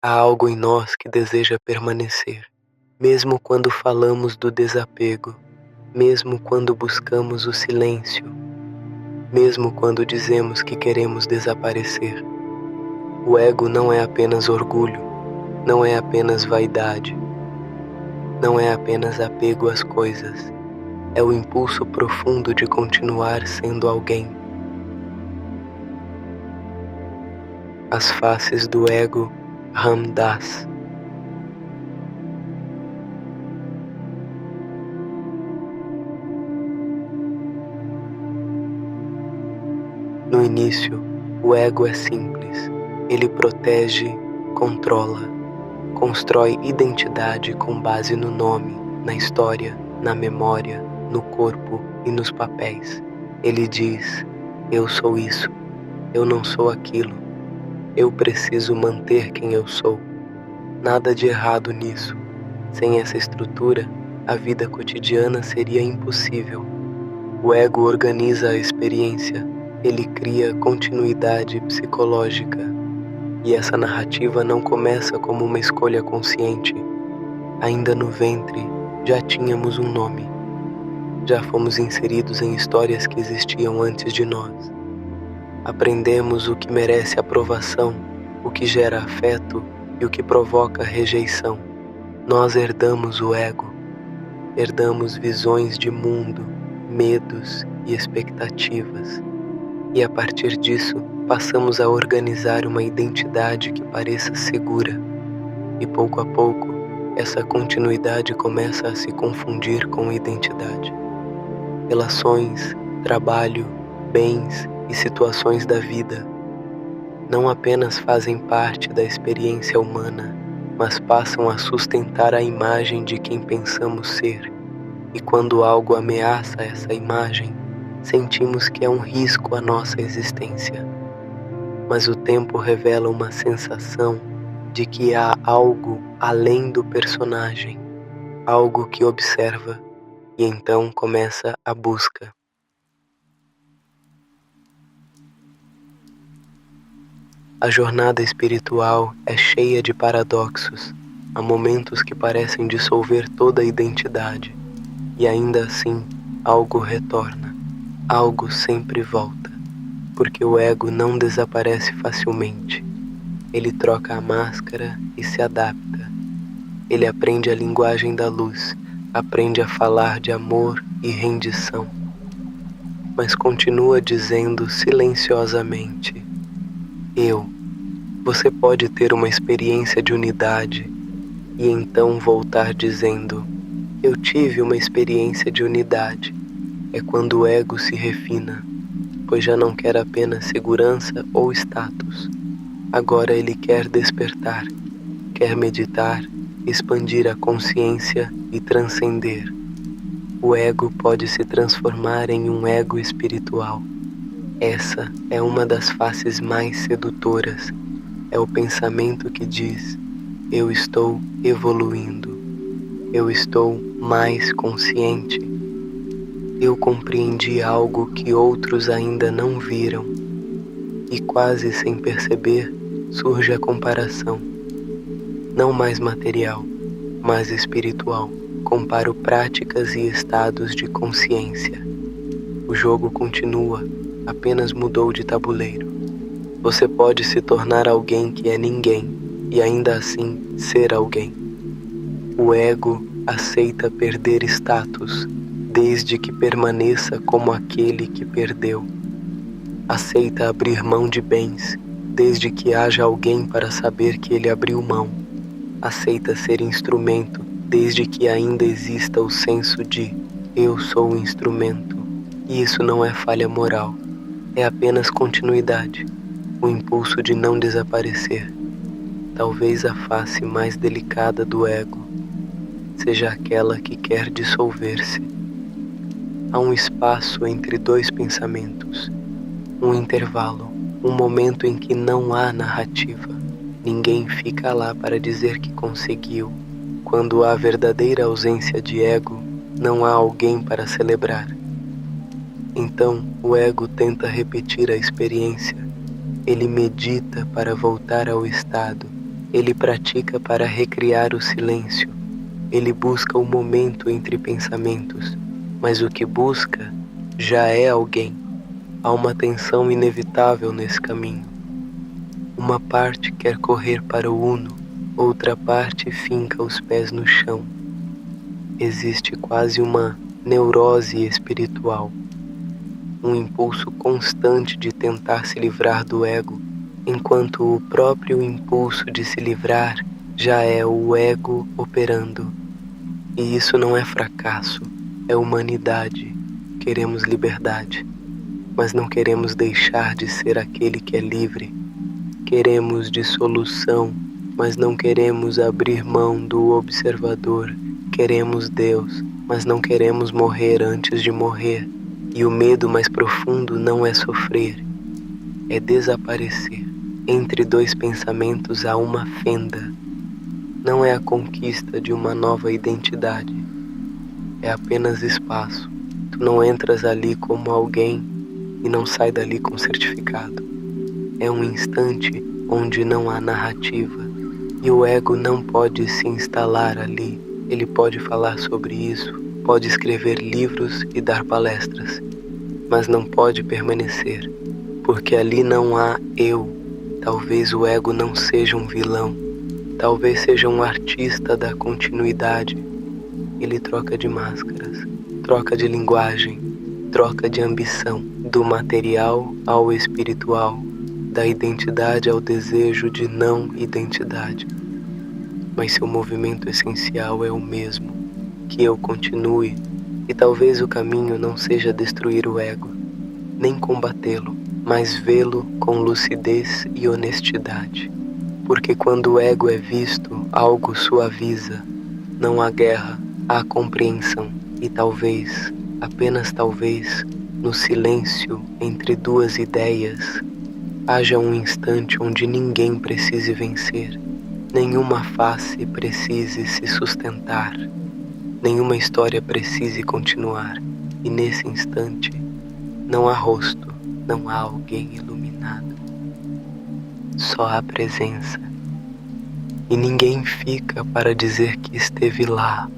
Há algo em nós que deseja permanecer, mesmo quando falamos do desapego, mesmo quando buscamos o silêncio, mesmo quando dizemos que queremos desaparecer. O ego não é apenas orgulho, não é apenas vaidade, não é apenas apego às coisas, é o impulso profundo de continuar sendo alguém. As faces do ego, Ram Dass. No início, o ego é simples. Ele protege, controla, constrói identidade com base no nome, na história, na memória, no corpo e nos papéis. Ele diz: eu sou isso, eu não sou aquilo, eu preciso manter quem eu sou. Nada de errado nisso. Sem essa estrutura, a vida cotidiana seria impossível. O ego organiza a experiência, ele cria continuidade psicológica. E essa narrativa não começa como uma escolha consciente. Ainda no ventre, já tínhamos um nome. Já fomos inseridos em histórias que existiam antes de nós. Aprendemos o que merece aprovação, o que gera afeto e o que provoca rejeição. Nós herdamos o ego, herdamos visões de mundo, medos e expectativas. E a partir disso, passamos a organizar uma identidade que pareça segura. E pouco a pouco, essa continuidade começa a se confundir com identidade. Relações, trabalho, bens e situações da vida não apenas fazem parte da experiência humana, mas passam a sustentar a imagem de quem pensamos ser. E quando algo ameaça essa imagem, sentimos que é um risco à nossa existência. Mas o tempo revela uma sensação de que há algo além do personagem, algo que observa, e então começa a busca. A jornada espiritual é cheia de paradoxos. Há momentos que parecem dissolver toda a identidade, e ainda assim, algo retorna, algo sempre volta, porque o ego não desaparece facilmente. Ele troca a máscara e se adapta. Ele aprende a linguagem da luz, aprende a falar de amor e rendição, mas continua dizendo silenciosamente: eu. Você pode ter uma experiência de unidade e então voltar dizendo: eu tive uma experiência de unidade. É quando o ego se refina, pois já não quer apenas segurança ou status. Agora ele quer despertar, quer meditar, expandir a consciência e transcender. O ego pode se transformar em um ego espiritual. Essa é uma das faces mais sedutoras. É o pensamento que diz: eu estou evoluindo, eu estou mais consciente, eu compreendi algo que outros ainda não viram. E quase sem perceber, surge a comparação. Não mais material, mas espiritual. Comparo práticas e estados de consciência. O jogo continua, apenas mudou de tabuleiro. Você pode se tornar alguém que é ninguém e ainda assim ser alguém. O ego aceita perder status, desde que permaneça como aquele que perdeu. Aceita abrir mão de bens, desde que haja alguém para saber que ele abriu mão. Aceita ser instrumento, desde que ainda exista o senso de eu sou o instrumento. E isso não é falha moral, é apenas continuidade. O impulso de não desaparecer. Talvez a face mais delicada do ego seja aquela que quer dissolver-se. Há um espaço entre dois pensamentos, um intervalo, um momento em que não há narrativa. Ninguém fica lá para dizer que conseguiu. Quando há verdadeira ausência de ego, não há alguém para celebrar. Então, o ego tenta repetir a experiência. Ele medita para voltar ao estado, Ele pratica para recriar o silêncio. Ele busca o momento entre pensamentos, mas o que busca já é alguém. Há uma tensão inevitável nesse caminho. Uma parte quer correr para o uno, outra parte finca os pés no chão. Existe quase uma neurose espiritual, um impulso constante de tentar se livrar do ego, enquanto o próprio impulso de se livrar já é o ego operando. E isso não é fracasso, é humanidade. Queremos liberdade, mas não queremos deixar de ser aquele que é livre. Queremos dissolução, mas não queremos abrir mão do observador. Queremos Deus, mas não queremos morrer antes de morrer. E o medo mais profundo não é sofrer, é desaparecer. Entre dois pensamentos há uma fenda. Não é a conquista de uma nova identidade. É apenas espaço. Tu não entras ali como alguém e não sai dali com certificado. É um instante onde não há narrativa. E o ego não pode se instalar ali. Ele pode falar sobre isso, pode escrever livros e dar palestras, mas não pode permanecer, porque ali não há eu. Talvez o ego não seja um vilão, talvez seja um artista da continuidade. Ele troca de máscaras, troca de linguagem, troca de ambição, do material ao espiritual, da identidade ao desejo de não identidade. Mas seu movimento essencial é o mesmo, que eu continue, e talvez o caminho não seja destruir o ego, nem combatê-lo, mas vê-lo com lucidez e honestidade. Porque quando o ego é visto, algo suaviza, não há guerra, há compreensão, e talvez, apenas talvez, no silêncio entre duas ideias, haja um instante onde ninguém precise vencer, nenhuma face precise se sustentar, nenhuma história precise continuar, e nesse instante não há rosto, não há alguém iluminado, só há presença. E ninguém fica para dizer que esteve lá,